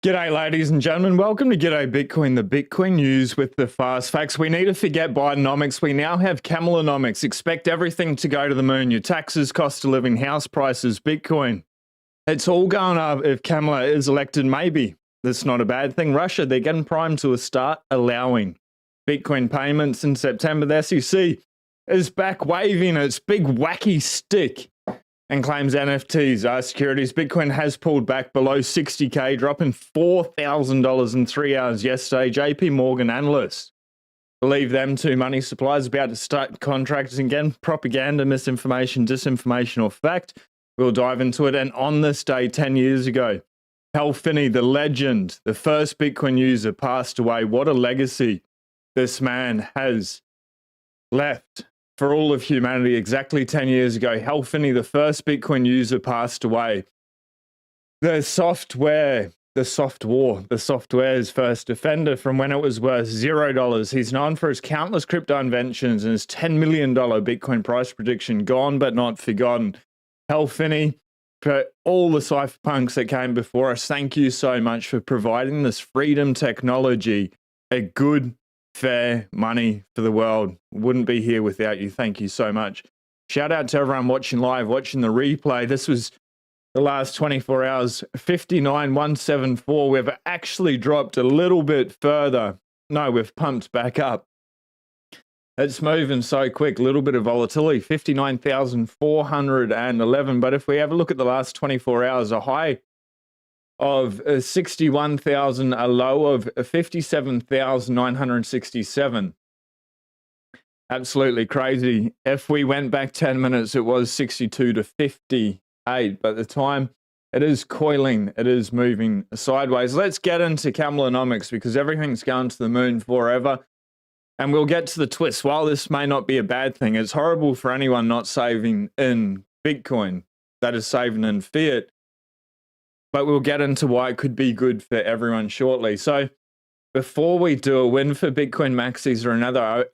G'day, ladies and gentlemen. Welcome to G'day Bitcoin, the Bitcoin news with the fast facts. We need to forget Bidenomics. We now have Kamala Nomics. Expect everything to go to the moon. Your taxes, cost of living, house prices, Bitcoin. It's all going up if Kamala is elected, maybe. That's not a bad thing. Russia, they're getting primed to start allowing Bitcoin payments in September. The SEC is back waving its big wacky stick and claims NFTs are securities. Bitcoin has pulled back below 60K, dropping $4,000 in 3 hours yesterday. JP Morgan analysts believe them two money supplies about to start contracting again. Propaganda, misinformation, disinformation, or fact. We'll dive into it. And on this day, 10 years ago, Finney, the legend, the first Bitcoin user, passed away. What a legacy this man has left for all of humanity. Exactly 10 years ago, Finney, the first Bitcoin user, passed away. The software's first offender from when it was worth $0. He's known for his countless crypto inventions and his $10 million Bitcoin price prediction. Gone but not forgotten. Finney, for all the cypherpunks that came before us, thank you so much for providing this freedom technology, a good, fair money for the world. Wouldn't be here without you. Thank you so much. Shout out to everyone watching live, watching the replay. This was the last 24 hours, 59,174. We've actually dropped a little bit further. No, we've pumped back up. It's moving so quick. A little bit of volatility, 59,411. But if we have a look at the last 24 hours, a high of 61,000, a low of 57,967. Absolutely crazy. If we went back 10 minutes, it was 62 to 58. But the time it is coiling, it is moving sideways. Let's get into Kamala Nomics because everything's going to the moon forever. And we'll get to the twist. While this may not be a bad thing, it's horrible for anyone not saving in Bitcoin, that is saving in fiat. But we'll get into why it could be good for everyone shortly. So before we do, a win for Bitcoin maxis or another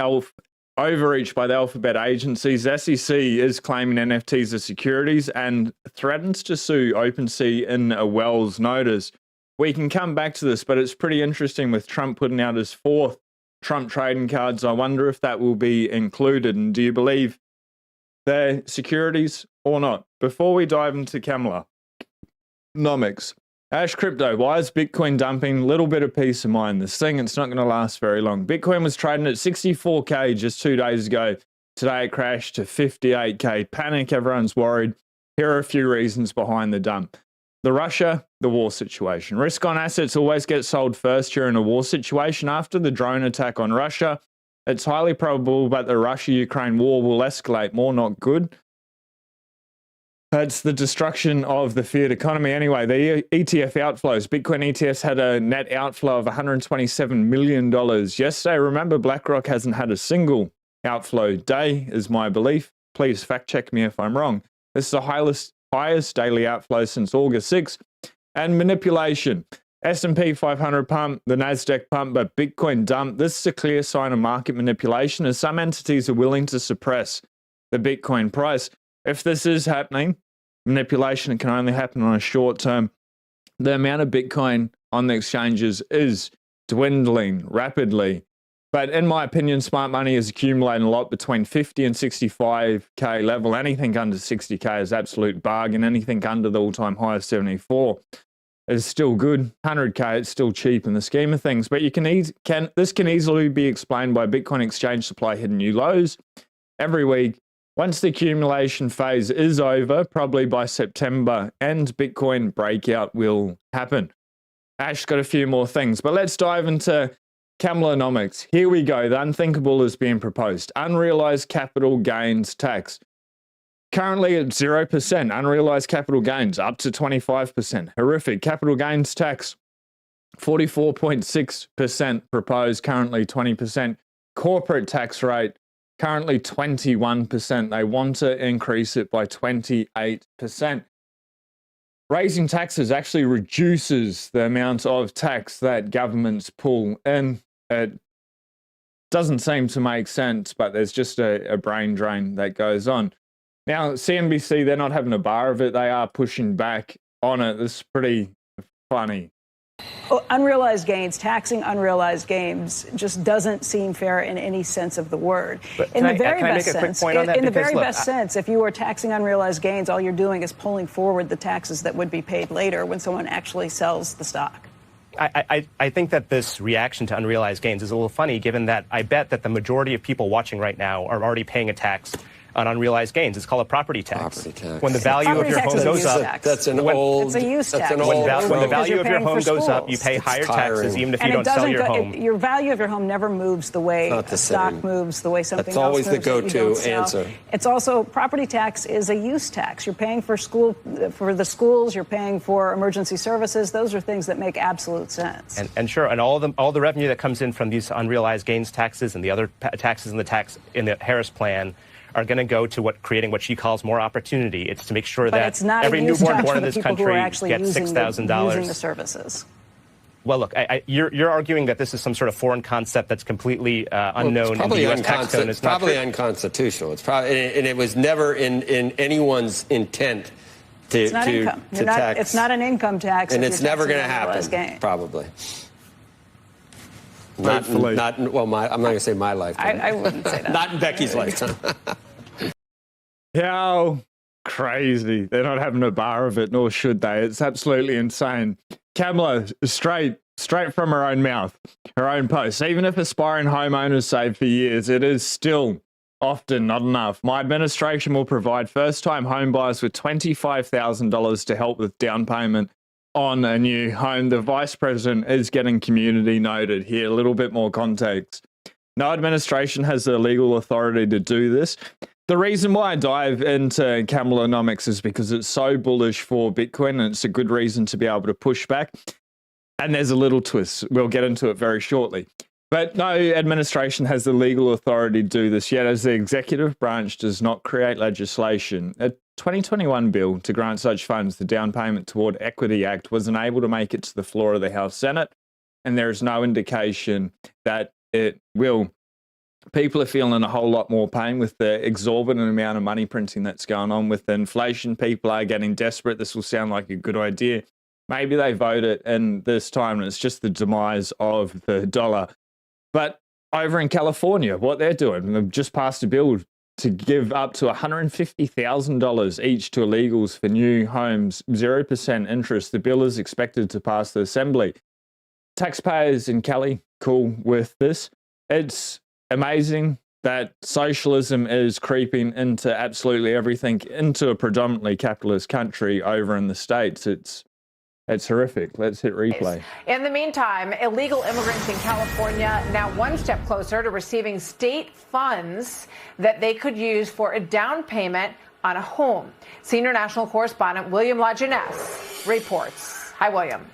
overreach by the alphabet agencies. SEC is claiming NFTs are securities and threatens to sue OpenSea in a Wells notice. We can come back to this, but it's pretty interesting with Trump putting out his fourth Trump trading cards. I wonder if that will be included. And do you believe they're securities or not? Before we dive into Kamala Nomics, Ash Crypto, why is Bitcoin dumping? Little bit of peace of mind. This thing, it's not going to last very long. Bitcoin was trading at 64K just 2 days ago. Today it crashed to 58K. Panic, everyone's worried. Here are a few reasons behind the dump. The war situation. Risk on assets always gets sold first during a war situation. After the drone attack on Russia, it's highly probable that the Russia-Ukraine war will escalate more, not good. It's the destruction of the fiat economy. Anyway, the ETF outflows. Bitcoin ETFs had a net outflow of $127 million yesterday. Remember, BlackRock hasn't had a single outflow day, is my belief. Please fact check me if I'm wrong. This is the highest daily outflow since August 6th. And manipulation. S&P 500 pump, the NASDAQ pump, but Bitcoin dump. This is a clear sign of market manipulation as some entities are willing to suppress the Bitcoin price. If this is happening, manipulation can only happen on a short term. The amount of Bitcoin on the exchanges is dwindling rapidly. But in my opinion, smart money is accumulating a lot between 50 and 65K level. Anything under 60K is absolute bargain. Anything under the all-time high of 74 is still good. 100K, it's still cheap in the scheme of things. But this can easily be explained by Bitcoin exchange supply hitting new lows every week. Once the accumulation phase is over, probably by September, and Bitcoin breakout will happen. Ash got a few more things, but let's dive into Kamala Nomics. Here we go. The unthinkable is being proposed. Unrealized capital gains tax. Currently at 0%. Unrealized capital gains up to 25%. Horrific. Capital gains tax 44.6% proposed. Currently 20%. Corporate tax rate currently 21%. They want to increase it by 28%. Raising taxes actually reduces the amount of tax that governments pull in. It doesn't seem to make sense, but there's just a brain drain that goes on. Now, CNBC, they're not having a bar of it. They are pushing back on it. This is pretty funny. Unrealized gains, taxing unrealized gains just doesn't seem fair in any sense of the word. In the very best sense, in the very best sense, if you are taxing unrealized gains, all you're doing is pulling forward the taxes that would be paid later when someone actually sells the stock. I think that this reaction to unrealized gains is a little funny, given that I bet that the majority of people watching right now are already paying a tax on unrealized gains. It's called a property tax. Property tax. When the value of your home goes up, that's an old. It's a use tax. When the value of your home goes up, you pay higher taxes, even if you don't sell your home. Your value of your home never moves the way a stock moves, the way something else moves. That's always the go-to answer. It's also, property tax is a use tax. You're paying for the schools. You're paying for emergency services. Those are things that make absolute sense. And sure, and all the revenue that comes in from these unrealized gains taxes and the other taxes in the Harris plan are going to go to creating what she calls more opportunity. It's to make sure that every newborn born in this country gets $6,000. Using the services. Well, look, you're arguing that this is some sort of foreign concept that's completely unknown in the U.S. tax code. It's probably unconstitutional. It's probably, and it was never in anyone's intent to tax. It's not an income tax, and it's never going to happen. Probably. Not well. I'm not going to say my lifetime. I wouldn't say that. Not in Becky's lifetime. How crazy. They're not having a bar of it, nor should they. It's absolutely insane. Kamala, straight from her own mouth, her own post. Even if aspiring homeowners save for years, it is still often not enough. My administration will provide first-time home buyers with $25,000 to help with down payment on a new home. The vice president is getting community noted here. A little bit more context. No administration has the legal authority to do this. The reason why I dive into Kamala Nomics is because it's so bullish for Bitcoin, and it's a good reason to be able to push back. And there's a little twist. We'll get into it very shortly. But no administration has the legal authority to do this yet, as the executive branch does not create legislation. A 2021 bill to grant such funds, the Down Payment Toward Equity Act, was unable to make it to the floor of the House Senate, and there is no indication that it will. People are feeling a whole lot more pain with the exorbitant amount of money printing that's going on with inflation. People are getting desperate. This will sound like a good idea. Maybe they vote it in this time, and it's just the demise of the dollar. But over in California, what they're doing, they've just passed a bill to give up to $150,000 each to illegals for new homes, 0% interest. The bill is expected to pass the Assembly. Taxpayers in Cali, cool with this. It's amazing that socialism is creeping into absolutely everything, into a predominantly capitalist country over in the States. It's horrific. Let's hit replay. In the meantime, illegal immigrants in California now one step closer to receiving state funds that they could use for a down payment on a home. Senior national correspondent William LaJeunesse reports. Hi, William.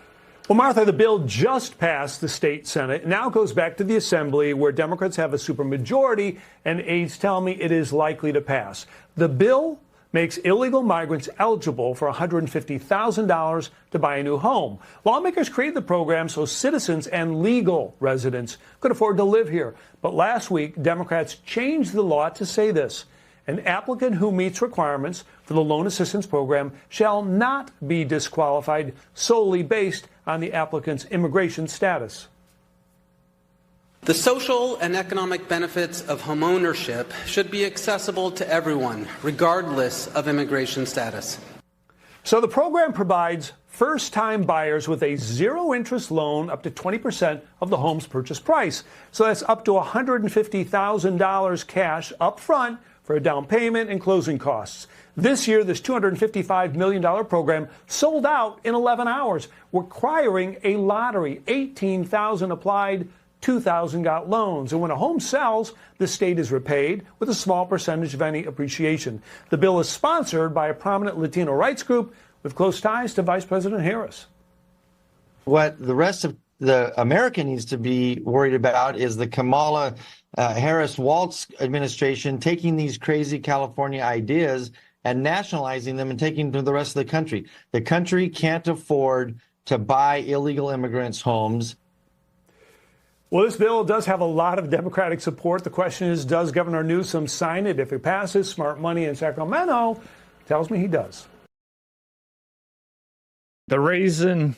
Well, Martha, the bill just passed the state Senate. It now goes back to the Assembly, where Democrats have a supermajority, and aides tell me it is likely to pass. The bill makes illegal migrants eligible for $150,000 to buy a new home. Lawmakers created the program so citizens and legal residents could afford to live here. But last week, Democrats changed the law to say this: an applicant who meets requirements for the loan assistance program shall not be disqualified solely based on the applicant's immigration status. The social and economic benefits of homeownership should be accessible to everyone, regardless of immigration status. So the program provides first-time buyers with a zero-interest loan up to 20% of the home's purchase price. So that's up to $150,000 cash up front for a down payment and closing costs. This year, this $255 million program sold out in 11 hours, requiring a lottery. 18,000 applied, 2,000 got loans. And when a home sells, the state is repaid with a small percentage of any appreciation. The bill is sponsored by a prominent Latino rights group with close ties to Vice President Harris. What the rest of the America needs to be worried about is the Kamala Harris-Walz administration taking these crazy California ideas and nationalizing them and taking them to the rest of the country. The country can't afford to buy illegal immigrants' homes. Well, this bill does have a lot of Democratic support. The question is, does Governor Newsom sign it? If it passes, smart money in Sacramento tells me he does. The reason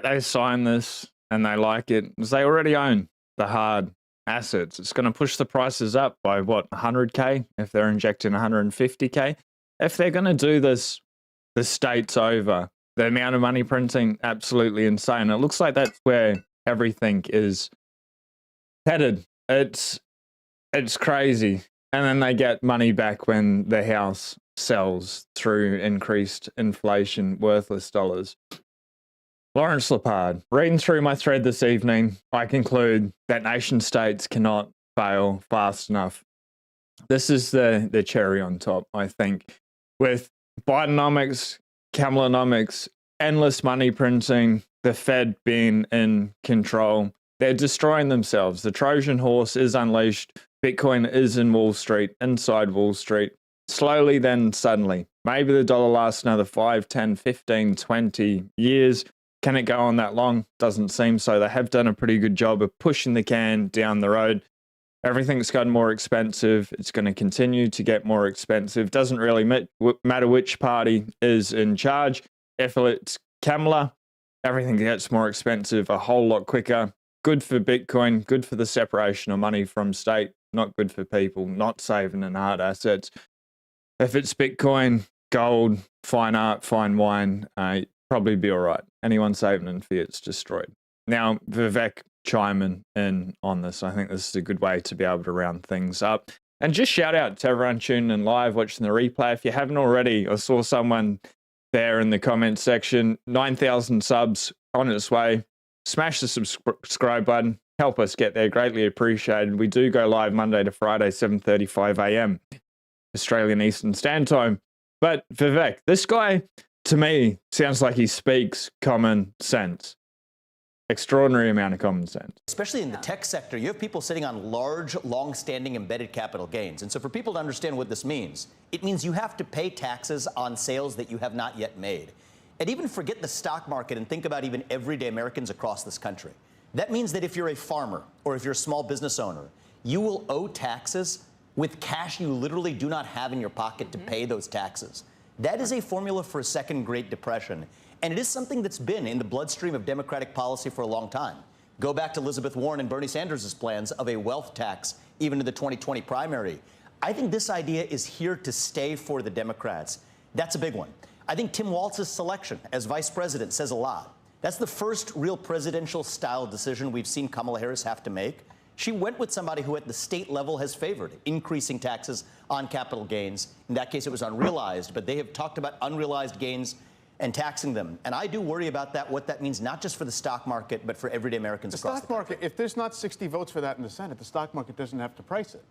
they sign this and they like it because they already own the hard assets. It's going to push the prices up by what, 100K if they're injecting 150K. If they're going to do this, the state's over. The amount of money printing, absolutely insane. It looks like that's where everything is headed. It's crazy. And then they get money back when the house sells through increased inflation, worthless dollars. Lawrence Lepard, reading through my thread this evening, I conclude that nation states cannot fail fast enough. This is the cherry on top, I think. With Bidenomics, Kamalanomics, endless money printing, the Fed being in control, they're destroying themselves. The Trojan horse is unleashed. Bitcoin is in Wall Street, inside Wall Street. Slowly, then suddenly. Maybe the dollar lasts another 5, 10, 15, 20 years. Can it go on that long? Doesn't seem so. They have done a pretty good job of pushing the can down the road. Everything's gotten more expensive. It's going to continue to get more expensive. Doesn't really matter which party is in charge. If it's Kamala, everything gets more expensive a whole lot quicker. Good for Bitcoin, good for the separation of money from state, not good for people, not saving in hard assets. If it's Bitcoin, gold, fine art, fine wine, probably be all right. Anyone saving in fiat's destroyed. Now, Vivek chiming in on this. I think this is a good way to be able to round things up. And just shout out to everyone tuning in live, watching the replay. If you haven't already, I saw someone there in the comments section, 9,000 subs on its way. Smash the subscribe button. Help us get there. Greatly appreciated. We do go live Monday to Friday, 7:35 a.m. Australian Eastern Standard Time. But Vivek, this guy, to me, sounds like he speaks common sense. Extraordinary amount of common sense. Especially in the tech sector, you have people sitting on large, long-standing embedded capital gains. And so for people to understand what this means, it means you have to pay taxes on sales that you have not yet made. And even forget the stock market and think about even everyday Americans across this country. That means that if you're a farmer or if you're a small business owner, you will owe taxes with cash you literally do not have in your pocket to pay those taxes. That is a formula for a second Great Depression. And it is something that's been in the bloodstream of Democratic policy for a long time. Go back to Elizabeth Warren and Bernie Sanders' plans of a wealth tax, even in the 2020 primary. I think this idea is here to stay for the Democrats. That's a big one. I think Tim Walz's selection as vice president says a lot. That's the first real presidential-style decision we've seen Kamala Harris have to make. She went with somebody who at the state level has favored increasing taxes on capital gains. In that case, it was unrealized, but they have talked about unrealized gains and taxing them. And I do worry about that, what that means, not just for the stock market, but for everyday Americans across the country. The stock market, if there's not 60 votes for that in the Senate, the stock market doesn't have to price it.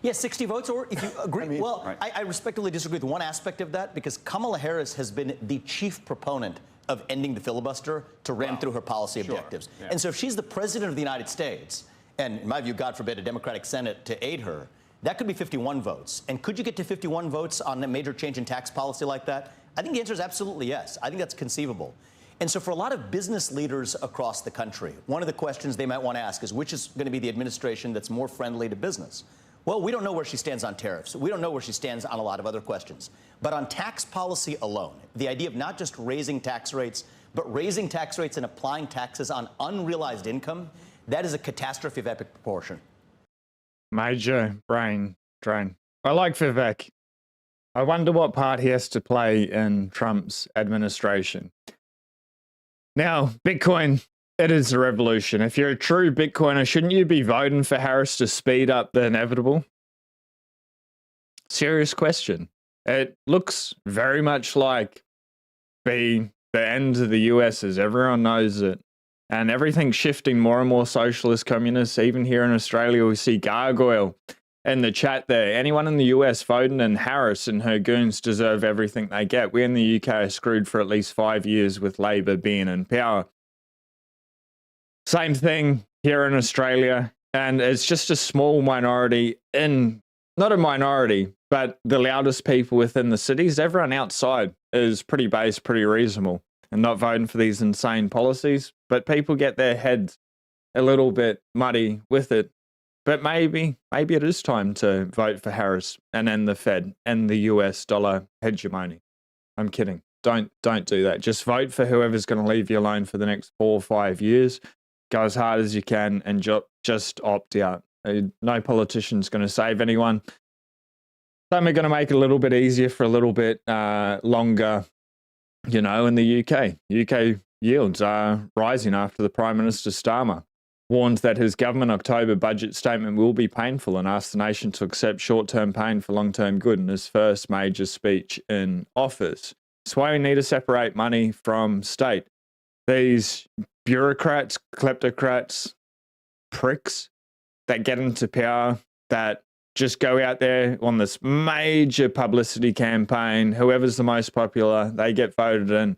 Yes, 60 votes, or if you agree. I mean, well, right. I respectfully disagree with one aspect of that, because Kamala Harris has been the chief proponent of ending the filibuster to ram through her policy objectives. Yeah. And so if she's the president of the United States, and in my view, God forbid, a Democratic Senate to aid her, that could be 51 votes. And could you get to 51 votes on a major change in tax policy like that? I think the answer is absolutely yes. I think that's conceivable. And so for a lot of business leaders across the country, one of the questions they might want to ask is which is going to be the administration that's more friendly to business? Well, we don't know where she stands on tariffs. We don't know where she stands on a lot of other questions. But on tax policy alone, the idea of not just raising tax rates, but raising tax rates and applying taxes on unrealized income, that is a catastrophe of epic proportion. Major brain drain. I like Vivek. I wonder what part he has to play in Trump's administration. Now, Bitcoin, it is a revolution. If you're a true Bitcoiner, shouldn't you be voting for Harris to speed up the inevitable? Serious question. It looks very much like the end of the US, as everyone knows it. And everything's shifting more and more socialist, communist. Even here in Australia, we see Gargoyle in the chat there. Anyone in the US voting in Harris and her goons deserve everything they get. We in the UK are screwed for at least 5 years with Labor being in power. Same thing here in Australia. And it's just a small minority not a minority, but the loudest people within the cities. Everyone outside is pretty base, pretty reasonable, and not voting for these insane policies. But people get their heads a little bit muddy with it. But maybe it is time to vote for Harris and end the Fed and the US dollar hegemony. I'm kidding. Don't do that. Just vote for whoever's going to leave you alone for the next 4 or 5 years. Go as hard as you can and just opt out. No politician's going to save anyone. Some are going to make it a little bit easier for a little bit longer, in the UK. UK yields are rising after the Prime Minister Starmer warned that his government October budget statement will be painful and asked the nation to accept short-term pain for long-term good in his first major speech in office. That's why we need to separate money from state. These bureaucrats, kleptocrats, pricks that get into power, that just go out there on this major publicity campaign, whoever's the most popular, they get voted in.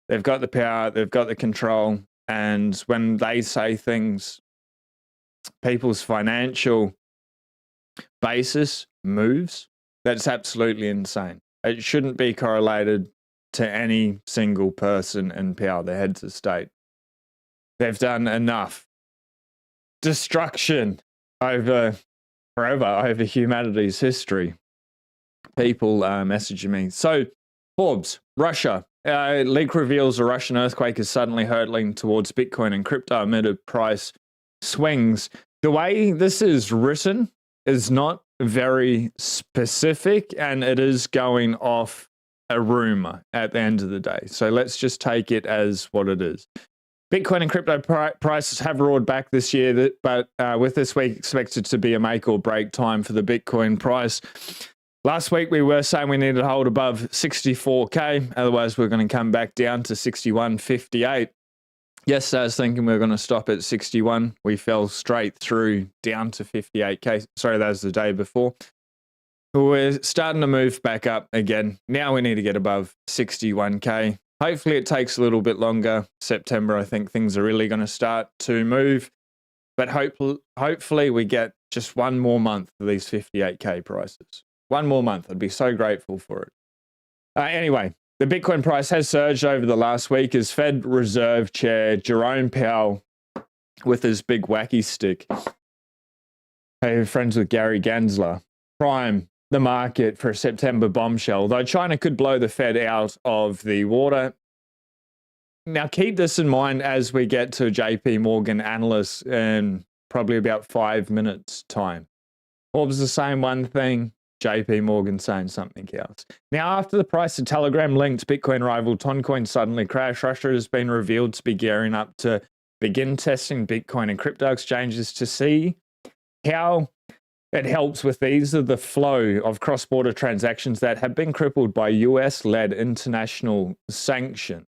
They've got the power, they've got the control. And when they say things, people's financial basis moves. That's absolutely insane. It shouldn't be correlated to any single person in power, the heads of state. They've done enough destruction over humanity's history. People messaging me. So, Forbes, Russia. Leak reveals a Russian earthquake is suddenly hurtling towards Bitcoin and crypto amid price swings. The way this is written is not very specific, and it is going off a rumor at the end of the day. So let's just take it as what it is. Bitcoin and crypto prices have roared back this year, but with this week expected to be a make or break time for the Bitcoin price. Last week, we were saying we needed to hold above 64K. Otherwise, we're going to come back down to 61.58. Yesterday, I was thinking we were going to stop at 61. We fell straight through down to 58K. Sorry, that was the day before. We're starting to move back up again. Now we need to get above 61K. Hopefully, it takes a little bit longer. September, I think things are really going to start to move. But hopefully, we get just one more month of these 58K prices. One more month. I'd be so grateful for it. Anyway, the Bitcoin price has surged over the last week as Fed Reserve Chair Jerome Powell, with his big wacky stick, friends with Gary Gensler, prime the market for a September bombshell, though China could blow the Fed out of the water. Now, keep this in mind as we get to JP Morgan analysts in probably about 5 minutes' time. Forbes is saying one thing, JP Morgan saying something else. Now, after the price of Telegram-linked Bitcoin rival Toncoin suddenly crashed, Russia has been revealed to be gearing up to begin testing Bitcoin and crypto exchanges to see how it helps with ease of the flow of cross-border transactions that have been crippled by US-led international sanction.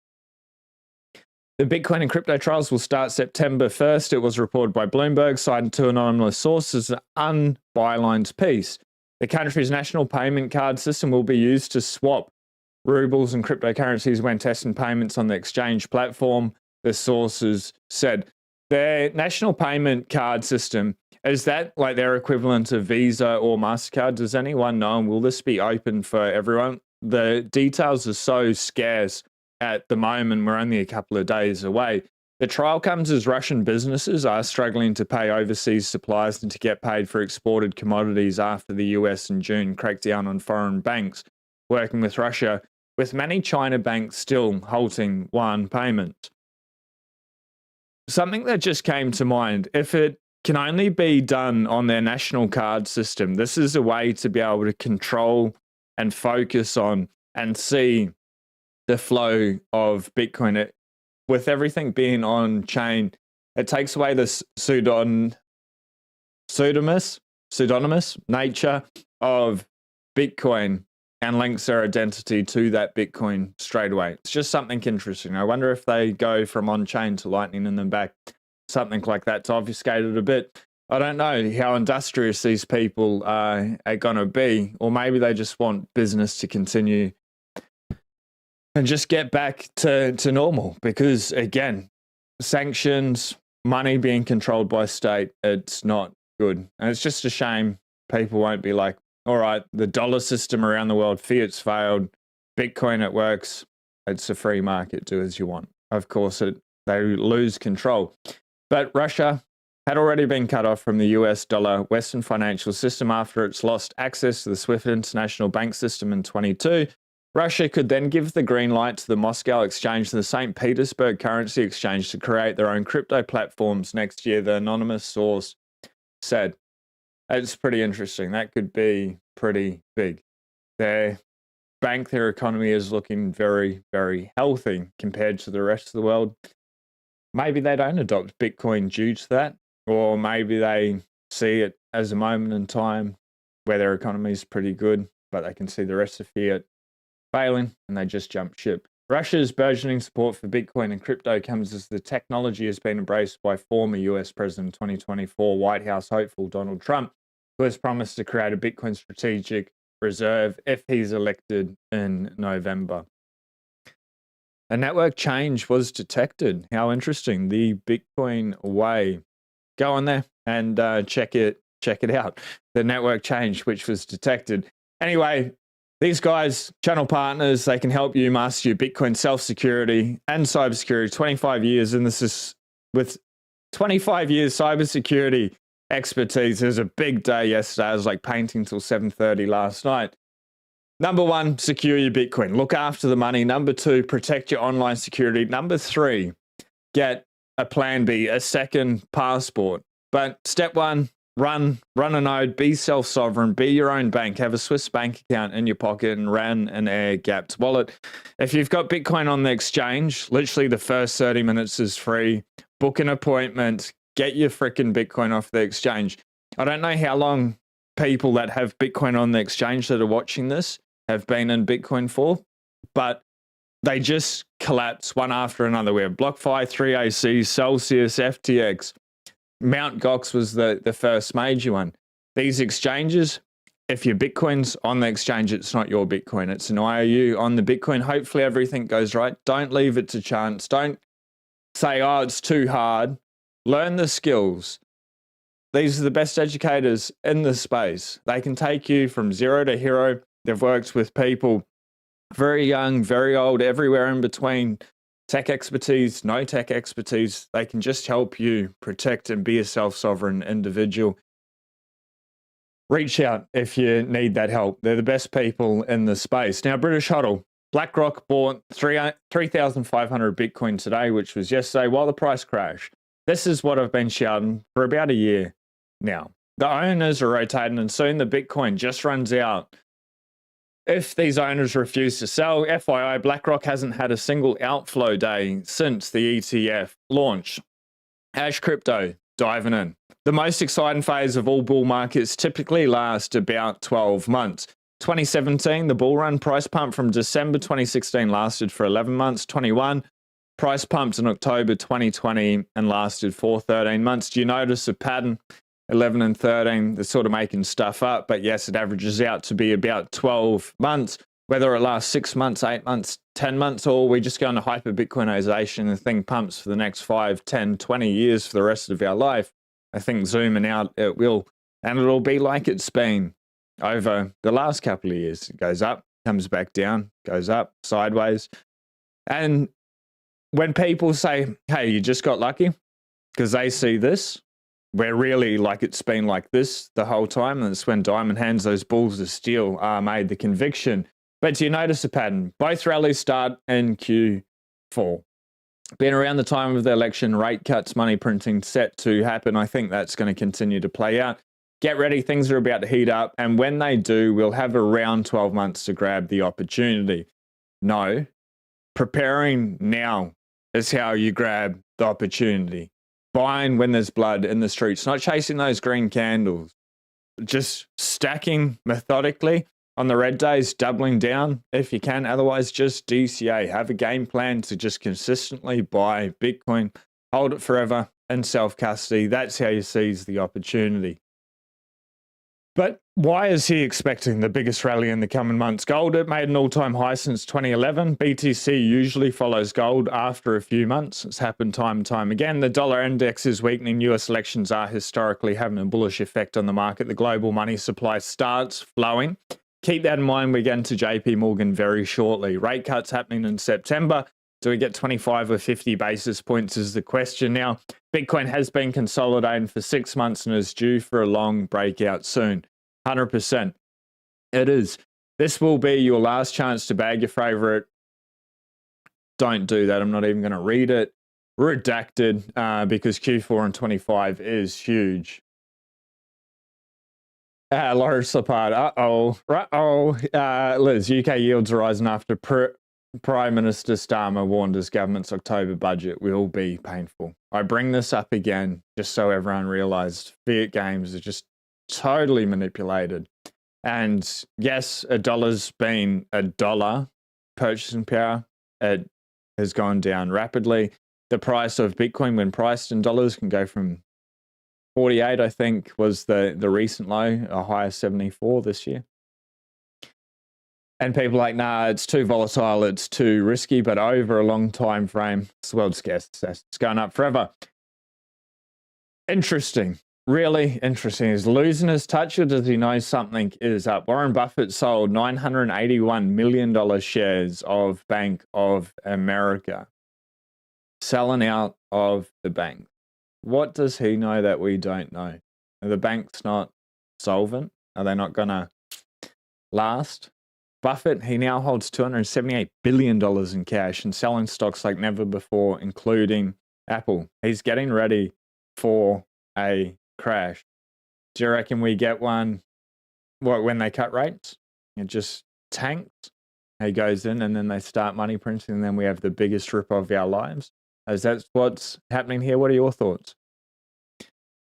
The Bitcoin and crypto trials will start September 1st. It was reported by Bloomberg, cited two anonymous sources, an unbylined piece. The country's national payment card system will be used to swap rubles and cryptocurrencies when testing payments on the exchange platform, the sources said. Their national payment card system, is that like their equivalent of Visa or MasterCard? Does anyone know? Will this be open for everyone? The details are so scarce at the moment. We're only a couple of days away. The trial comes as Russian businesses are struggling to pay overseas suppliers and to get paid for exported commodities after the US in June cracked down on foreign banks working with Russia, with many China banks still halting yuan payments. Something that just came to mind, if it can only be done on their national card system, this is a way to be able to control and focus on and see the flow of Bitcoin. With everything being on chain, it takes away the pseudonymous nature of Bitcoin and links their identity to that Bitcoin straight away. It's just something interesting. I wonder if they go from on-chain to Lightning and then back, something like that to obfuscate it a bit. I don't know how industrious these people are going to be, or maybe they just want business to continue and just get back to normal, because again, sanctions, money being controlled by state, it's not good. And it's just a shame people won't be like, all right, the dollar system around the world, fiat's failed, Bitcoin, it works, it's a free market, do as you want. Of course, they lose control. But Russia had already been cut off from the US dollar Western financial system after it's lost access to the SWIFT international bank system in 2022. Russia could then give the green light to the Moscow exchange and the St. Petersburg currency exchange to create their own crypto platforms next year, the anonymous source said. It's pretty interesting. That could be pretty big. Their economy is looking very, very healthy compared to the rest of the world. Maybe they don't adopt Bitcoin due to that, or maybe they see it as a moment in time where their economy is pretty good, but they can see the rest of fiat failing and they just jump ship. Russia's burgeoning support for Bitcoin and crypto comes as the technology has been embraced by former US President 2024 White House hopeful Donald Trump, who has promised to create a Bitcoin strategic reserve if he's elected in November. A network change was detected. How interesting. The Bitcoin way. Go on there and check it out. The network change which was detected. Anyway, these guys, channel partners, they can help you master your Bitcoin self-security and cybersecurity. 25 years, and this is with 25 years cybersecurity expertise. It was a big day yesterday. I was like painting till 7:30 last night. Number one, secure your Bitcoin. Look after the money. Number two, protect your online security. Number three, get a plan B, a second passport. But step one, run a node, be self-sovereign, be your own bank, have a Swiss bank account in your pocket and run an air-gapped wallet. If you've got Bitcoin on the exchange, literally the first 30 minutes is free. Book an appointment, get your freaking Bitcoin off the exchange. I don't know how long people that have Bitcoin on the exchange that are watching this have been in Bitcoin for, but they just collapse one after another. We have BlockFi, 3AC, Celsius, FTX. Mt. Gox was the first major one. These exchanges, if your Bitcoin's on the exchange, it's not your Bitcoin. It's an IOU on the Bitcoin. Hopefully everything goes right. Don't leave it to chance. Don't say, oh, it's too hard. Learn the skills. These are the best educators in the space. They can take you from zero to hero. They've worked with people very young, very old, everywhere in between. Tech expertise, no tech expertise. They can just help you protect and be a self-sovereign individual. Reach out if you need that help. They're the best people in the space. Now, British HODL. BlackRock bought 3,500 Bitcoin today, which was yesterday, while the price crashed. This is what I've been shouting for about a year now. The owners are rotating and soon the Bitcoin just runs out. If these owners refuse to sell, FYI, BlackRock hasn't had a single outflow day since the ETF launch. Ash Crypto, diving in. The most exciting phase of all bull markets typically lasts about 12 months. 2017, the bull run price pump from December 2016 lasted for 11 months. 21, price pumped in October 2020 and lasted for 13 months. Do you notice a pattern? 11 and 13, they're sort of making stuff up, but yes, it averages out to be about 12 months. Whether it lasts 6 months, 8 months, 10 months, or we just go into hyper-Bitcoinization and the thing pumps for the next 5, 10, 20 years for the rest of our life, I think zooming out it will. And it'll be like it's been over the last couple of years. It goes up, comes back down, goes up, sideways. And when people say, hey, you just got lucky, because they see this, we're really like it's been like this the whole time. And it's when Diamond hands those balls of steel are made, the conviction. But do you notice a pattern? Both rallies start in Q4. Being around the time of the election, rate cuts, money printing set to happen. I think that's going to continue to play out. Get ready, things are about to heat up. And when they do, we'll have around 12 months to grab the opportunity. No, preparing now is how you grab the opportunity. Buying when there's blood in the streets, not chasing those green candles, just stacking methodically on the red days, doubling down if you can. Otherwise, just DCA. Have a game plan to just consistently buy Bitcoin, hold it forever in self-custody. That's how you seize the opportunity. But why is he expecting the biggest rally in the coming months? Gold, it made an all-time high since 2011. BTC usually follows gold after a few months. It's happened time and time again. The dollar index is weakening. US elections are historically having a bullish effect on the market. The global money supply starts flowing. Keep that in mind. We get into JP Morgan very shortly. Rate cuts happening in September. Do we get 25 or 50 basis points is the question. Now, Bitcoin has been consolidating for 6 months and is due for a long breakout soon. 100%. It is. This will be your last chance to bag your favorite. Don't do that. I'm not even going to read it. Redacted because Q4 and 25 is huge. Laura Slipard. Liz, UK yields are rising after Prime Minister Starmer warned his government's October budget will be painful. I bring this up again just so everyone realized fiat games are just totally manipulated. And yes, a dollar's been a dollar purchasing power. It has gone down rapidly. The price of Bitcoin when priced in dollars can go from 48, I think, was the recent low, a high of 74 this year. And people are like, nah, it's too volatile, it's too risky, but over a long time frame, it's the world's scarce. It's going up forever. Interesting. Really interesting. Is losing his touch or does he know something is up? Warren Buffett sold $981 million shares of Bank of America, selling out of the bank. What does he know that we don't know? Are the banks not solvent? Are they not going to last? Buffett, he now holds $278 billion in cash and selling stocks like never before, including Apple. He's getting ready for a crash. Do you reckon we get one when they cut rates? It just tanks. He goes in and then they start money printing and then we have the biggest rip of our lives. As that's what's happening here. What are your thoughts?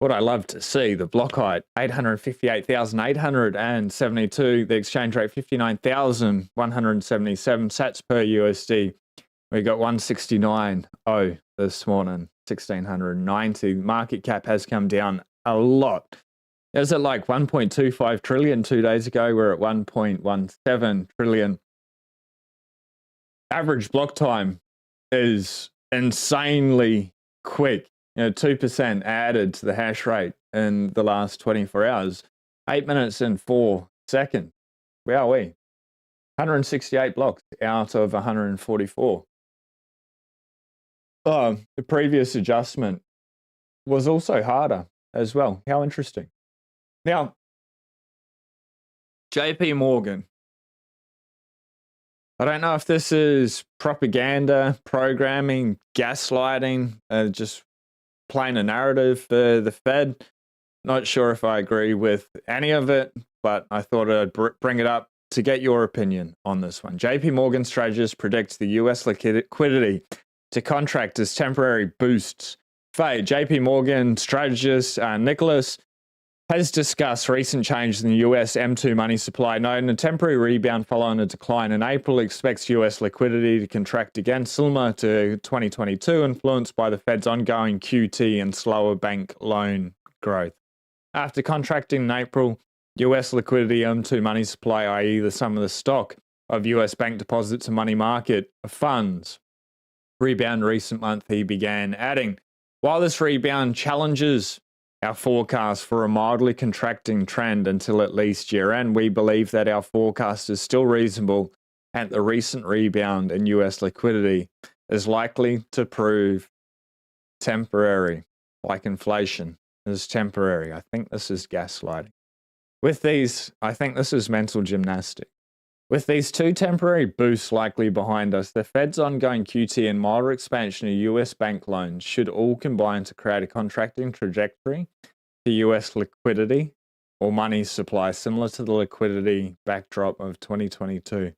What I love to see, the block height, 858,872. The exchange rate, 59,177 sats per USD. We got 169.0 this morning, 1,690. Market cap has come down a lot. It was at like 1.25 trillion 2 days ago. We're at 1.17 trillion. Average block time is insanely quick. 2% added to the hash rate in the last 24 hours. 8 minutes and 4 seconds. Where are we? 168 blocks out of 144. The previous adjustment was also harder as well. How interesting. Now, JP Morgan. I don't know if this is propaganda, programming, gaslighting, just playing a narrative for the Fed. Not sure if I agree with any of it, but I thought I'd bring it up to get your opinion on this one. JP Morgan strategist predicts the US liquidity to contract as temporary boosts fade. JP Morgan strategist Nicholas has discussed recent changes in the US M2 money supply, noting a temporary rebound following a decline in April, expects US liquidity to contract again, similar to 2022, influenced by the Fed's ongoing QT and slower bank loan growth. After contracting in April, US liquidity M2 money supply, i.e. the sum of the stock of US bank deposits and money market funds, rebound recent month, he began adding. While this rebound challenges our forecast for a mildly contracting trend until at least year-end, we believe that our forecast is still reasonable and the recent rebound in US liquidity is likely to prove temporary, like inflation is temporary. I think this is gaslighting. With these, I think this is mental gymnastics. With these two temporary boosts likely behind us, the Fed's ongoing QT and milder expansion of US bank loans should all combine to create a contracting trajectory to US liquidity or money supply similar to the liquidity backdrop of 2022.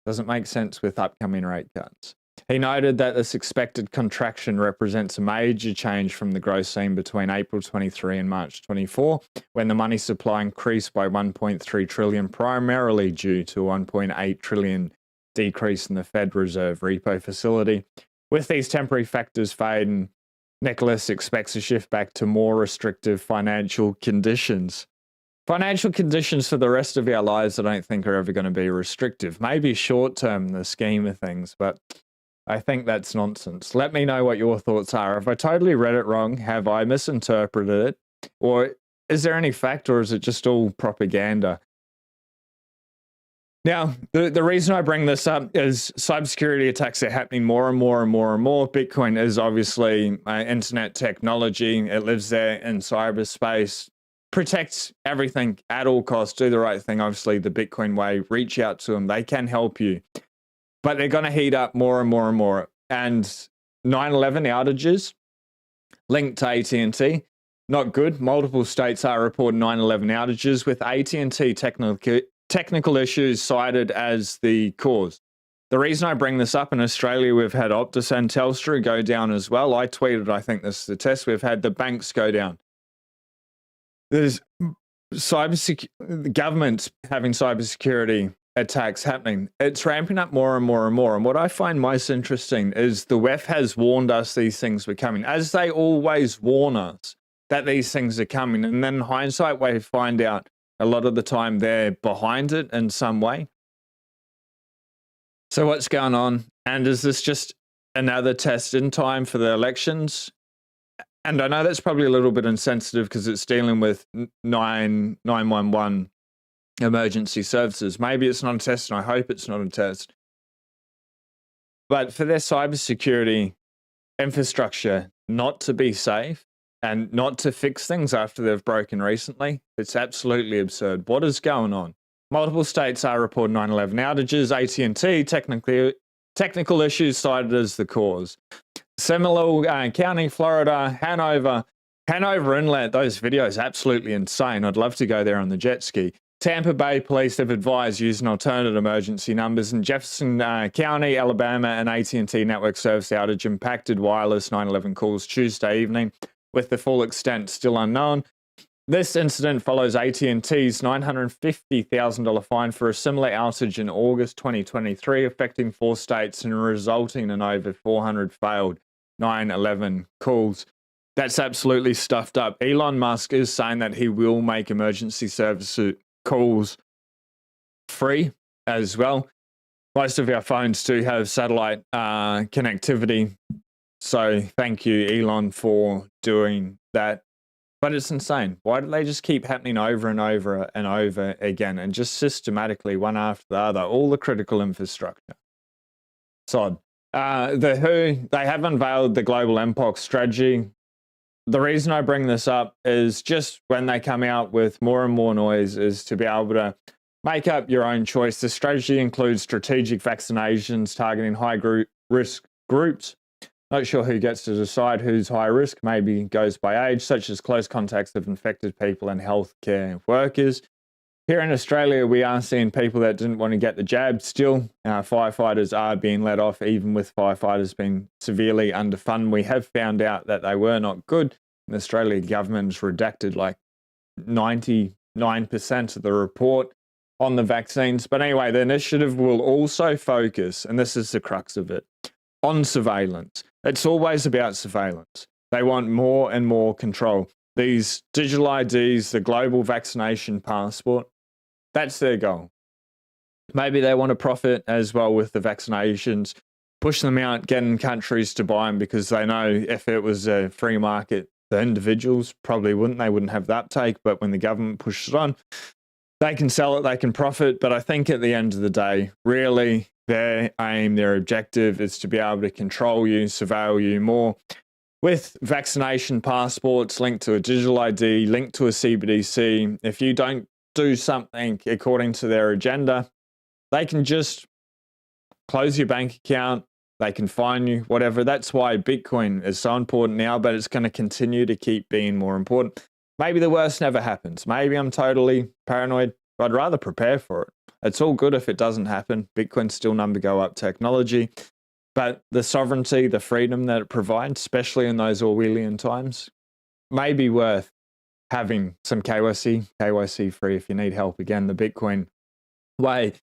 Doesn't make sense with upcoming rate cuts. He noted that this expected contraction represents a major change from the growth seen between April 23 and March 24, when the money supply increased by 1.3 trillion, primarily due to a 1.8 trillion decrease in the Fed Reserve repo facility. With these temporary factors fading, Nicholas expects a shift back to more restrictive financial conditions. Financial conditions for the rest of our lives I don't think are ever going to be restrictive. Maybe short term in the scheme of things, but I think that's nonsense. Let me know what your thoughts are. If I totally read it wrong, have I misinterpreted it? Or is there any fact, or is it just all propaganda? Now, the reason I bring this up is cybersecurity attacks are happening more and more and more and more. Bitcoin is obviously internet technology. It lives there in cyberspace. protect everything at all costs. Do the right thing. Obviously, the Bitcoin way. Reach out to them. They can help you. But they're going to heat up more and more and more. And 9/11 outages linked to AT&T, not good. Multiple states are reporting 9/11 outages, with AT&T technical issues cited as the cause. The reason I bring this up, in Australia, we've had Optus and Telstra go down as well. I tweeted, I think this is the test. We've had the banks go down. There's the government having cybersecurity attacks happening. It's ramping up more and more and more. And what I find most interesting is the WEF has warned us these things were coming, as they always warn us that these things are coming. And then in hindsight, we find out a lot of the time they're behind it in some way. So what's going on? And is this just another test in time for the elections? And I know that's probably a little bit insensitive because it's dealing with 911 emergency services. Maybe it's not a test, and I hope it's not a test. But for their cybersecurity infrastructure not to be safe and not to fix things after they've broken recently, it's absolutely absurd. What is going on? Multiple states are reporting 9/11 outages. AT&T technical issues cited as the cause. Seminole County, Florida, Hanover Inlet. Those videos absolutely insane. I'd love to go there on the jet ski. Tampa Bay police have advised using alternate emergency numbers. In Jefferson County, Alabama, an AT&T network service outage impacted wireless 9/11 calls Tuesday evening, with the full extent still unknown. This incident follows AT&T's $950,000 fine for a similar outage in August 2023, affecting 4 states and resulting in over 400 failed 9/11 calls. That's absolutely stuffed up. Elon Musk is saying that he will make emergency service calls free as well. Most of our phones do have satellite connectivity. So thank you, Elon, for doing that. But it's insane. Why do they just keep happening over and over and over again, and just systematically, one after the other, all the critical infrastructure? Sod. The WHO, they have unveiled the global MPOX strategy. The reason I bring this up is just when they come out with more and more noise is to be able to make up your own choice. The strategy includes strategic vaccinations targeting high-risk groups. Not sure who gets to decide who's high risk, maybe goes by age, such as close contacts of infected people and healthcare workers. Here in Australia, we are seeing people that didn't want to get the jab still. Firefighters are being let off, even with firefighters being severely underfunded. We have found out that they were not good. The Australian government has redacted like 99% of the report on the vaccines. But anyway, the initiative will also focus, and this is the crux of it, on surveillance. It's always about surveillance. They want more and more control. These digital IDs, the global vaccination passport, that's their goal. Maybe they want to profit as well with the vaccinations, push them out, getting countries to buy them, because they know if it was a free market, the individuals probably wouldn't. They wouldn't have the uptake. But when the government pushes it on, they can sell it, they can profit. But I think at the end of the day, really, their aim, their objective is to be able to control you, surveil you more. With vaccination passports linked to a digital ID, linked to a CBDC, if you don't do something according to their agenda, they can just close your bank account, they can fine you, whatever. That's why Bitcoin is so important now, but it's going to continue to keep being more important. Maybe the worst never happens. Maybe I'm totally paranoid. I'd rather prepare for it. It's all good if it doesn't happen. Bitcoin's still number go up technology. But the sovereignty, the freedom that it provides, especially in those Orwellian times, may be worth having some KYC free if you need help. Again, the Bitcoin way,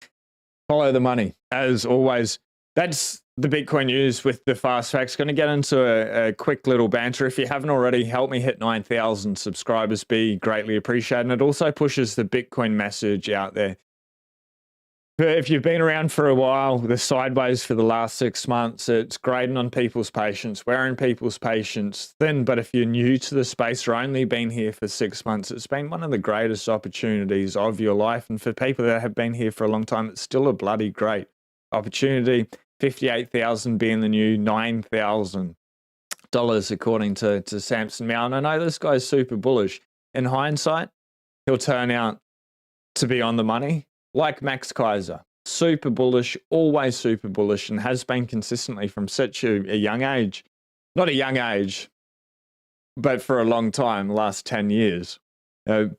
follow the money. As always, that's the Bitcoin news with the fast facts. Going to get into a quick little banter. If you haven't already, help me hit 9,000 subscribers. Be greatly appreciated. And it also pushes the Bitcoin message out there. If you've been around for a while, the sideways for the last 6 months, it's grading on people's patience, wearing people's patience thin. But if you're new to the space or only been here for 6 months, it's been one of the greatest opportunities of your life. And for people that have been here for a long time, it's still a bloody great opportunity. 58,000 being the new $9,000 according to Samson Mao. And I know this guy's super bullish. In hindsight, he'll turn out to be on the money, like Max Kaiser. Super bullish, always super bullish, and has been consistently from such a young age. Not a young age, but for a long time, last 10 years.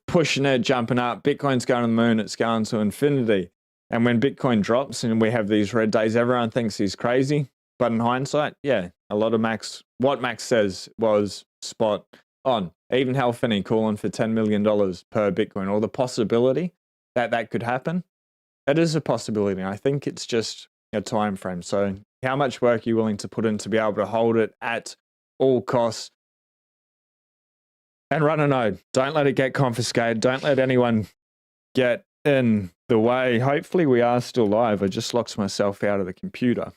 Pushing it, jumping up. Bitcoin's going to the moon, it's going to infinity. And when Bitcoin drops and we have these red days, everyone thinks he's crazy. But in hindsight, yeah, a lot of what Max says was spot on. Even Hal Finney calling for $10 million per Bitcoin, or the possibility that that could happen. It is a possibility. I think it's just a time frame. So how much work are you willing to put in to be able to hold it at all costs and run a node? Don't let it get confiscated. Don't let anyone get in the way. Hopefully we are still live. I just locked myself out of the computer.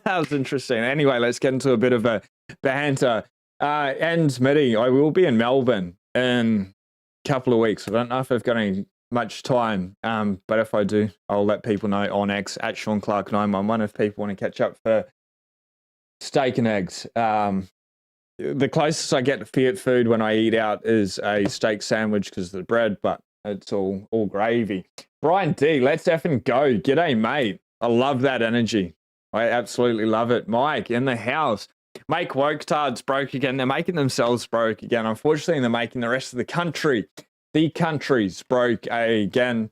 That was interesting. Anyway, let's get into a bit of a banter. And Mitty, I will be in Melbourne in a couple of weeks. I don't know if I've got any much time, but if I do, I'll let people know on X at Sean Clark 911 if people want to catch up for steak and eggs. The closest I get to Fiat food when I eat out is a steak sandwich because of the bread, but it's all gravy. Brian D, let's effing go. G'day, mate. I love that energy. I absolutely love it. Mike in the house. Make woke tards broke again. They're making themselves broke again. Unfortunately, they're making the rest of the countries broke again.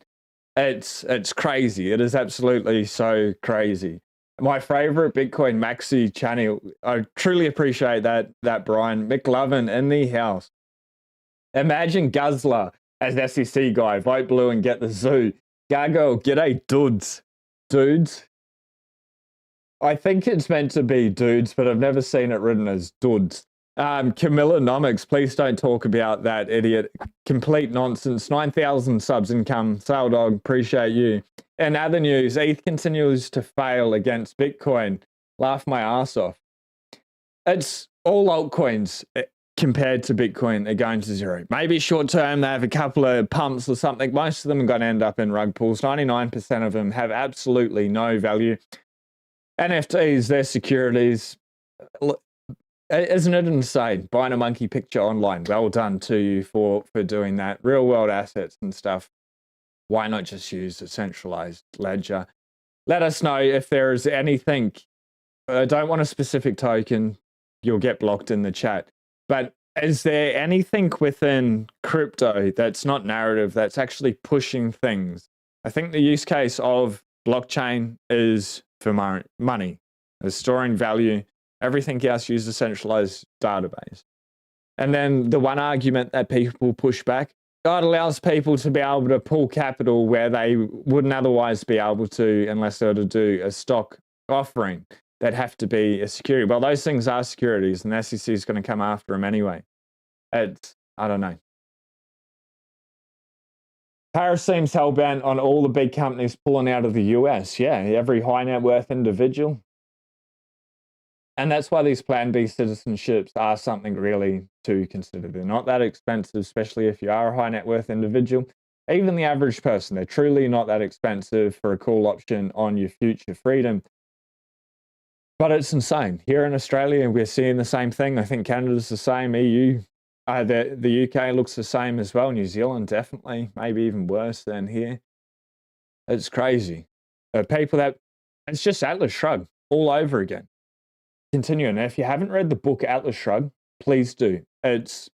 It's crazy. It is absolutely so crazy. My favorite Bitcoin Maxi channel. I truly appreciate that Brian McLovin in the house. Imagine Guzzler as SEC guy. Vote blue and get the zoo. Gargo, g'day dudes. I think it's meant to be dudes, but I've never seen it written as dudes. Camilla Nomics, please don't talk about that idiot. Complete nonsense. 9,000 subs income. Sale dog, appreciate you. In other news, ETH continues to fail against Bitcoin. Laugh my ass off. It's all altcoins compared to Bitcoin are going to zero. Maybe short term, they have a couple of pumps or something. Most of them are going to end up in rug pulls. 99% of them have absolutely no value. NFTs, they're securities. Isn't it insane? Buying a monkey picture online. Well done to you for doing that. Real world assets and stuff. Why not just use a centralized ledger? Let us know if there is anything. I don't want a specific token. You'll get blocked in the chat. But is there anything within crypto that's not narrative, that's actually pushing things? I think the use case of blockchain is for money, is storing value. Everything else uses a centralized database. And then the one argument that people push back, it allows people to be able to pull capital where they wouldn't otherwise be able to unless they were to do a stock offering. They'd have to be a security. Well, those things are securities, and the SEC is going to come after them anyway. I don't know. Paris seems hell-bent on all the big companies pulling out of the US. Yeah, every high net worth individual. And that's why these Plan B citizenships are something really to consider. They're not that expensive, especially if you are a high net worth individual. Even the average person, they're truly not that expensive for a call option on your future freedom. But it's insane. Here in Australia, we're seeing the same thing. I think Canada's the same. EU, the UK looks the same as well. New Zealand, definitely, maybe even worse than here. It's crazy. People that, it's just Atlas Shrugged all over again. Continuing. If you haven't read the book Atlas Shrugged, please do. It's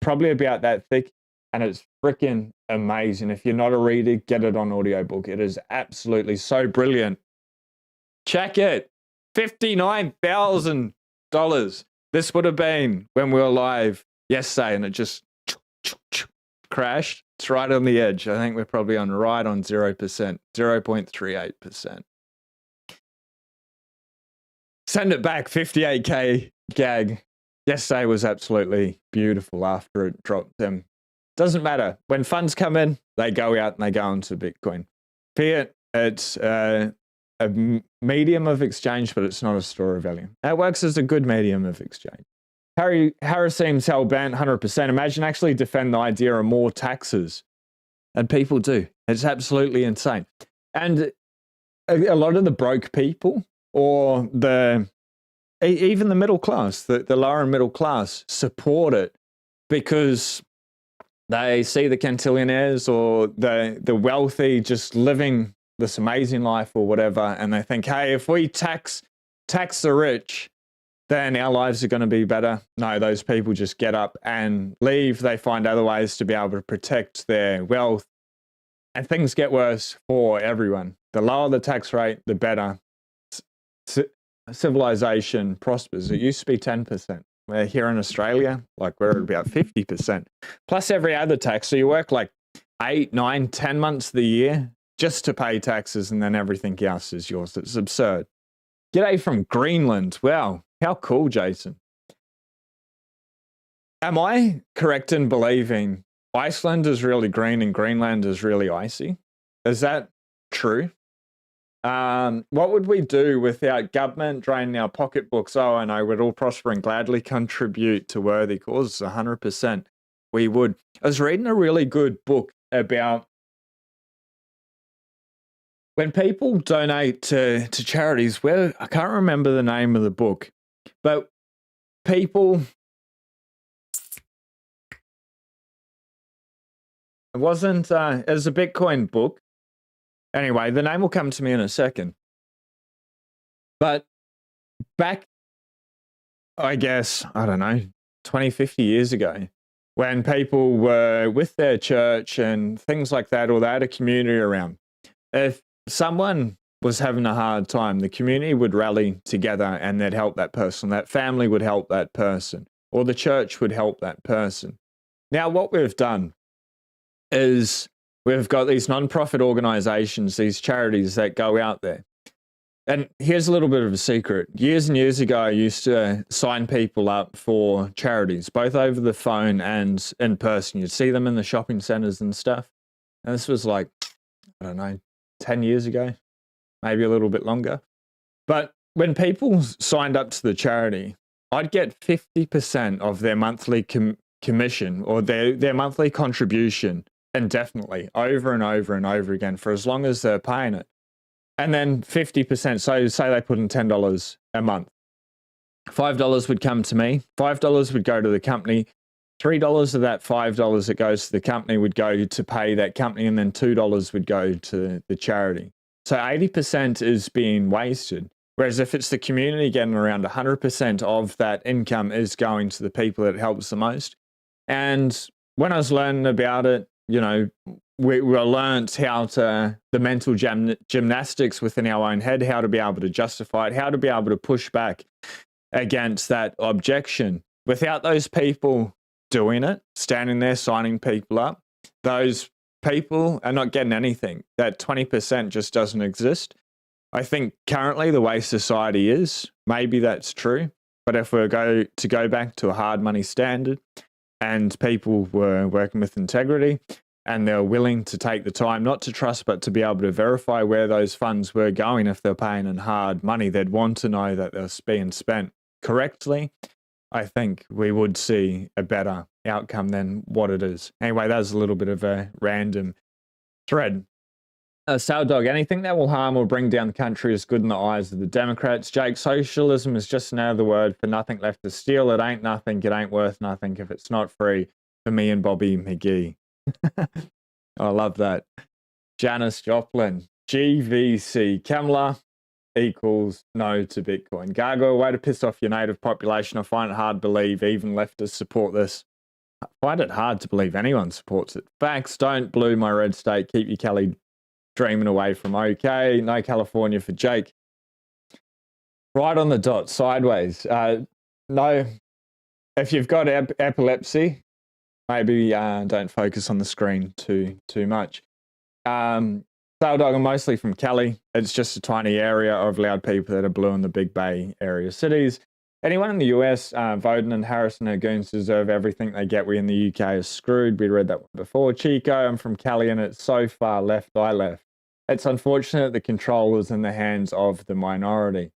probably about that thick, and it's freaking amazing. If you're not a reader, get it on audiobook. It is absolutely so brilliant. Check it. $59,000. This would have been when we were live yesterday, and it just crashed. It's right on the edge. I think we're probably right on 0%, 0.38%. Send it back, 58K gag. Yesterday was absolutely beautiful after it dropped them. Doesn't matter. When funds come in, they go out and they go into Bitcoin. Fiat, it's a medium of exchange, but it's not a store of value. It works as a good medium of exchange. Harris seems hell-bent, 100%. Imagine actually defend the idea of more taxes. And people do. It's absolutely insane. And a lot of the broke people, or even the middle class, the lower and middle class, support it because They see the cantillionaires or the wealthy just living this amazing life or whatever, and they think, hey, if we tax the rich, then our lives are going to be better. No, those people just get up and leave. They find other ways to be able to protect their wealth, and things get worse for everyone. The lower the tax rate, the better civilization prospers. It used to be 10%. We're here in Australia, like we're at about 50%, plus every other tax. So you work like 8, 9, 10 months of the year just to pay taxes, and then everything else is yours. It's absurd. G'day from Greenland. Wow, how cool, Jason. Am I correct in believing Iceland is really green and Greenland is really icy? Is that true? What would we do without government draining our pocketbooks? Oh, I know, we'd all prosper and gladly contribute to worthy causes. 100% we would. I was reading a really good book about when people donate to charities. Where I can't remember the name of the book, but people, it was a Bitcoin book. Anyway, the name will come to me in a second. But back, I guess, I don't know, 20, 50 years ago, when people were with their church and things like that, or they had a community around, if someone was having a hard time, the community would rally together and they'd help that person. That family would help that person, or the church would help that person. Now, what we've done is we've got these non-profit organizations, these charities that go out there. And here's a little bit of a secret. Years and years ago, I used to sign people up for charities, both over the phone and in person. You'd see them in the shopping centers and stuff. And this was like, I don't know, 10 years ago, maybe a little bit longer. But when people signed up to the charity, I'd get 50% of their monthly commission, or their monthly contribution, indefinitely, over and over and over again, for as long as they're paying it. And then 50%, so say they put in $10 a month. $5 would come to me, $5 would go to the company, $3 of that $5 that goes to the company would go to pay that company, and then $2 would go to the charity. So 80% is being wasted. Whereas if it's the community getting around 100% of that income is going to the people that it helps the most. And when I was learning about it, you know, we learned how to, the mental gymnastics within our own head, how to be able to justify it, how to be able to push back against that objection. Without those people doing it, standing there, signing people up, those people are not getting anything. That 20% just doesn't exist. I think currently the way society is, maybe that's true. But if we go back to a hard money standard and people were working with integrity and they're willing to take the time, not to trust, but to be able to verify where those funds were going, if they're paying in hard money, they'd want to know that they're being spent correctly. I think we would see a better outcome than what it is. Anyway, that was a little bit of a random thread. Dog, anything that will harm or bring down the country is good in the eyes of the Democrats. Jake, socialism is just another word for nothing left to steal. It ain't nothing. It ain't worth nothing if it's not free for me and Bobby McGee. I love that. Janice Joplin, GVC, Kamala equals no to Bitcoin. Gargoyle, way to piss off your native population. I find it hard to believe even leftists support this. I find it hard to believe anyone supports it. Facts, don't blue my red state. Keep your Kelly dreaming away from okay. No California for Jake. Right on the dot, sideways. No, if you've got epilepsy, maybe don't focus on the screen too much. Dog, I'm mostly from Cali. It's just a tiny area of loud people that are blue in the Big Bay area cities. Anyone in the US voting in Harris and her goons deserve everything they get. We in the UK are screwed. We read that one before. Chico, I'm from Cali and it's so far left, I left. It's unfortunate the control is in the hands of the minority.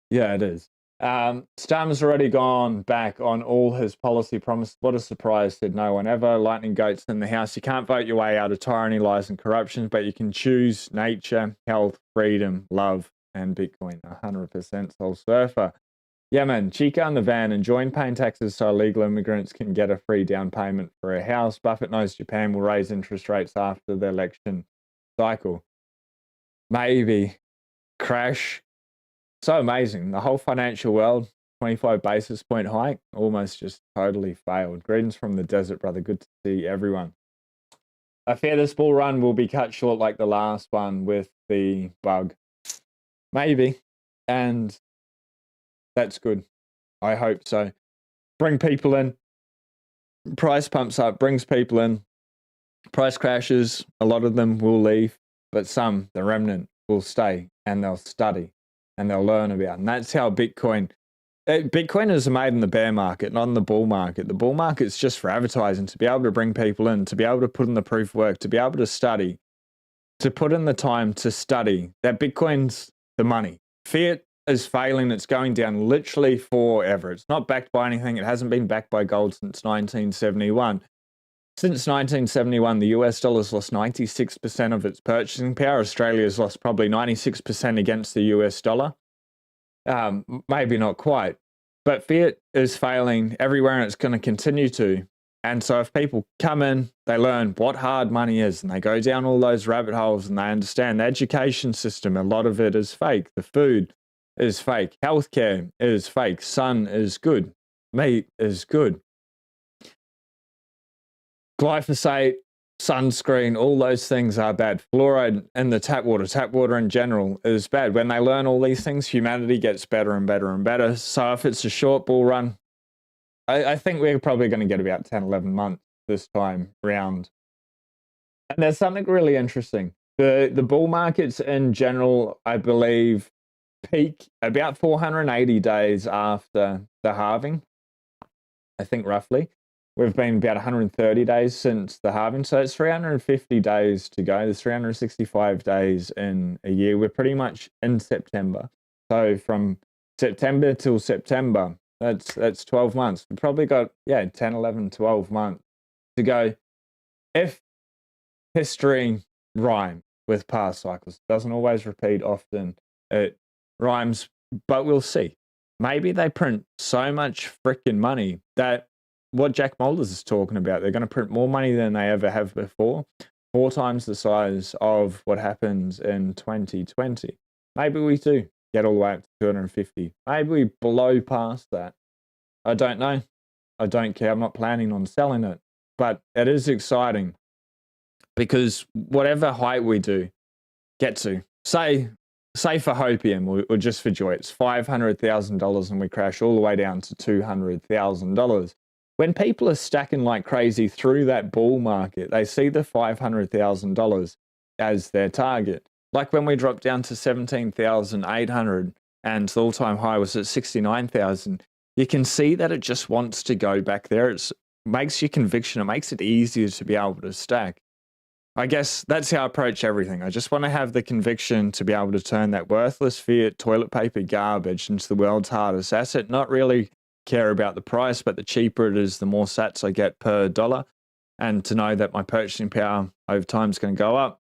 Yeah, it is. Stam's already gone back on all his policy promises. What a surprise, said no one ever. Lightning goats in the house. You can't vote your way out of tyranny, lies, and corruption, but you can choose nature, health, freedom, love, and Bitcoin. 100% Soul Surfer. Yeah, man. Chica on the van, enjoying paying taxes so illegal immigrants can get a free down payment for a house. Buffett knows Japan will raise interest rates after the election cycle. Maybe. Crash. So amazing. The whole financial world, 25 basis point hike, almost just totally failed. Greetings from the desert, brother. Good to see everyone. I fear this bull run will be cut short like the last one with the bug. Maybe. And that's good. I hope so. Bring people in. Price pumps up, brings people in. Price crashes. A lot of them will leave, but some, the remnant, will stay and they'll study and they'll learn about. And that's how Bitcoin is made in the bear market, not in the bull market. The bull market's just for advertising, to be able to bring people in, to be able to put in the proof work, to be able to study, to put in the time to study. That Bitcoin's the money. Fiat is failing. It's going down literally forever. It's not backed by anything. It hasn't been backed by gold since 1971. Since 1971, the US dollar's lost 96% of its purchasing power. Australia's lost probably 96% against the US dollar. Maybe not quite. But fiat is failing everywhere and it's going to continue to. And so if people come in, they learn what hard money is and they go down all those rabbit holes and they understand the education system, a lot of it is fake. The food is fake. Healthcare is fake. Sun is good. Meat is good. Glyphosate, sunscreen, all those things are bad. Fluoride in the tap water in general is bad. When they learn all these things, humanity gets better and better and better. So if it's a short bull run, I think we're probably going to get about 10, 11 months this time round. And there's something really interesting. The bull markets in general, I believe, peak about 480 days after the halving, I think roughly. We've been about 130 days since the halving, so it's 350 days to go. There's 365 days in a year. We're pretty much in September. So from September till September, that's 12 months. We've probably got, 10, 11, 12 months to go. If history rhymes with past cycles, it doesn't always repeat often. It rhymes, but we'll see. Maybe they print so much freaking money that what Jack Mulders is talking about, they're going to print more money than they ever have before, 4 times the size of what happens in 2020. Maybe we do get all the way up to 250. Maybe we blow past that. I don't know. I don't care. I'm not planning on selling it. But it is exciting because whatever height we do get to, say for hopium or just for joy, it's $500,000 and we crash all the way down to $200,000. When people are stacking like crazy through that bull market, they see the $500,000 as their target. Like when we dropped down to 17,800 and the all-time high was at 69,000, you can see that it just wants to go back there. It makes your conviction, it makes it easier to be able to stack. I guess that's how I approach everything. I just want to have the conviction to be able to turn that worthless fiat toilet paper garbage into the world's hardest asset, not really care about the price, but the cheaper it is, the more sats I get per dollar. And to know that my purchasing power over time is going to go up.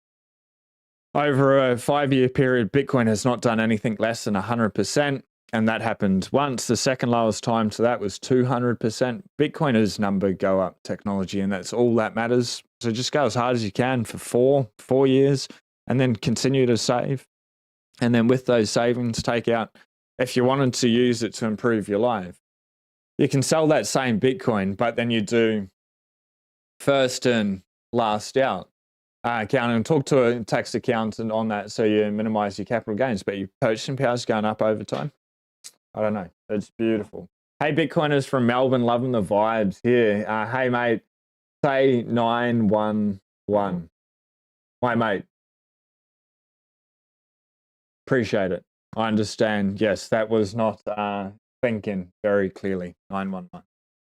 Over a 5-year period, Bitcoin has not done anything less than 100%. And that happened once. The second lowest time to that was 200%. Bitcoiner's number go up technology, and that's all that matters. So just go as hard as you can for four years and then continue to save. And then with those savings, take out, if you wanted to use it to improve your life, you can sell that same Bitcoin, but then you do first in, last out accounting. Talk to a tax accountant on that so you minimize your capital gains, but your purchasing power is going up over time. I don't know. It's beautiful. Hey, Bitcoiners from Melbourne, loving the vibes here. Hey, mate, say 911. My mate. Appreciate it. I understand. Yes, that was not thinking very clearly. 911.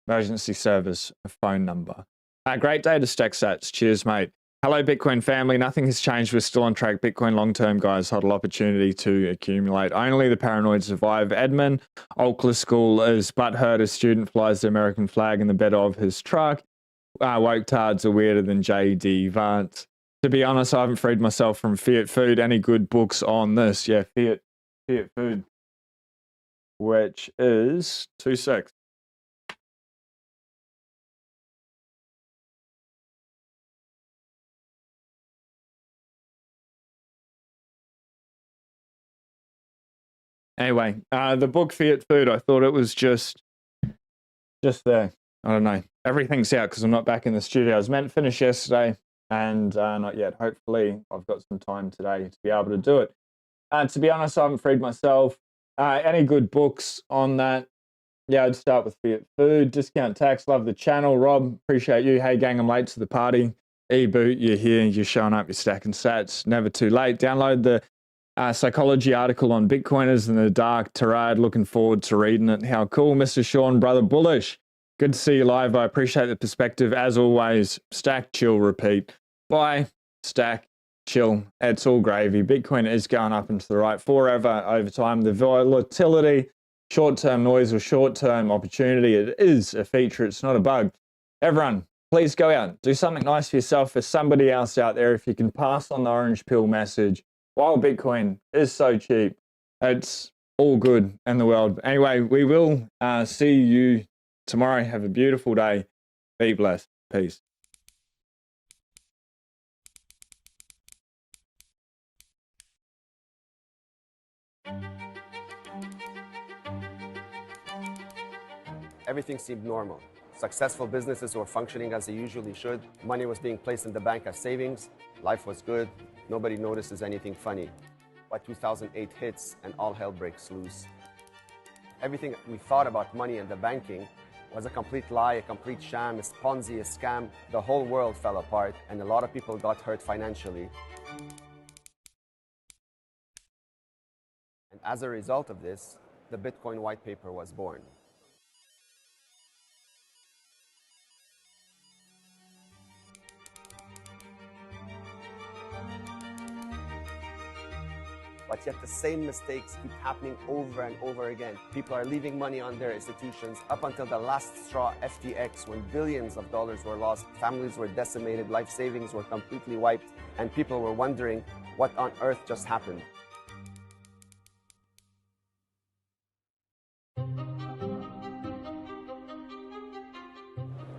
Emergency service phone number. Great day to stack sats. Cheers, mate. Hello, Bitcoin family. Nothing has changed. We're still on track. Bitcoin long-term, guys. Hodl opportunity to accumulate. Only the paranoid survive. Edmund, Oakland School is butthurt. A student flies the American flag in the bed of his truck. Woke tards are weirder than JD Vance. To be honest, I haven't freed myself from fiat food. Any good books on this? Yeah, fiat food. which is 2.6. Anyway, the book Fiat Food, I thought it was just there. I don't know. Everything's out because I'm not back in the studio. I was meant to finish yesterday and not yet. Hopefully, I've got some time today to be able to do it. To be honest, I haven't freed myself. Any good books on that? Yeah, I'd start with Fiat Food. Discount Tax, love the channel. Rob, appreciate you. Hey, gang, I'm late to the party. E-Boot, you're here. You're showing up. You're stacking sats. Never too late. Download the psychology article on Bitcoiners in the dark tirade. Looking forward to reading it. How cool, Mr. Sean, brother bullish. Good to see you live. I appreciate the perspective. As always, stack, chill, repeat. Buy, stack, chill. It's all gravy. Bitcoin is going up and to the right forever over time. The volatility, short-term noise or short-term opportunity, it is a feature. It's not a bug. Everyone, please go out. Do something nice for yourself, for somebody else out there. If you can pass on the orange pill message, while Bitcoin is so cheap, it's all good in the world. Anyway, we will see you tomorrow. Have a beautiful day. Be blessed. Peace. Everything seemed normal. Successful businesses were functioning as they usually should. Money was being placed in the bank as savings. Life was good. Nobody notices anything funny. But 2008 hits and all hell breaks loose. Everything we thought about money and the banking was a complete lie, a complete sham, a Ponzi, a scam. The whole world fell apart and a lot of people got hurt financially. And as a result of this, the Bitcoin white paper was born. But yet the same mistakes keep happening over and over again. People are leaving money on their institutions up until the last straw, FTX, when billions of dollars were lost, families were decimated, life savings were completely wiped, and people were wondering what on earth just happened.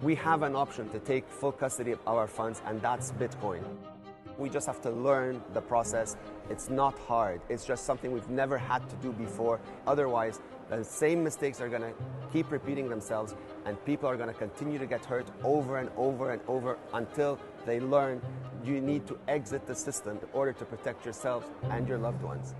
We have an option to take full custody of our funds, and that's Bitcoin. We just have to learn the process. It's not hard. It's just something we've never had to do before. Otherwise, the same mistakes are going to keep repeating themselves, and people are going to continue to get hurt over and over and over until they learn you need to exit the system in order to protect yourselves and your loved ones.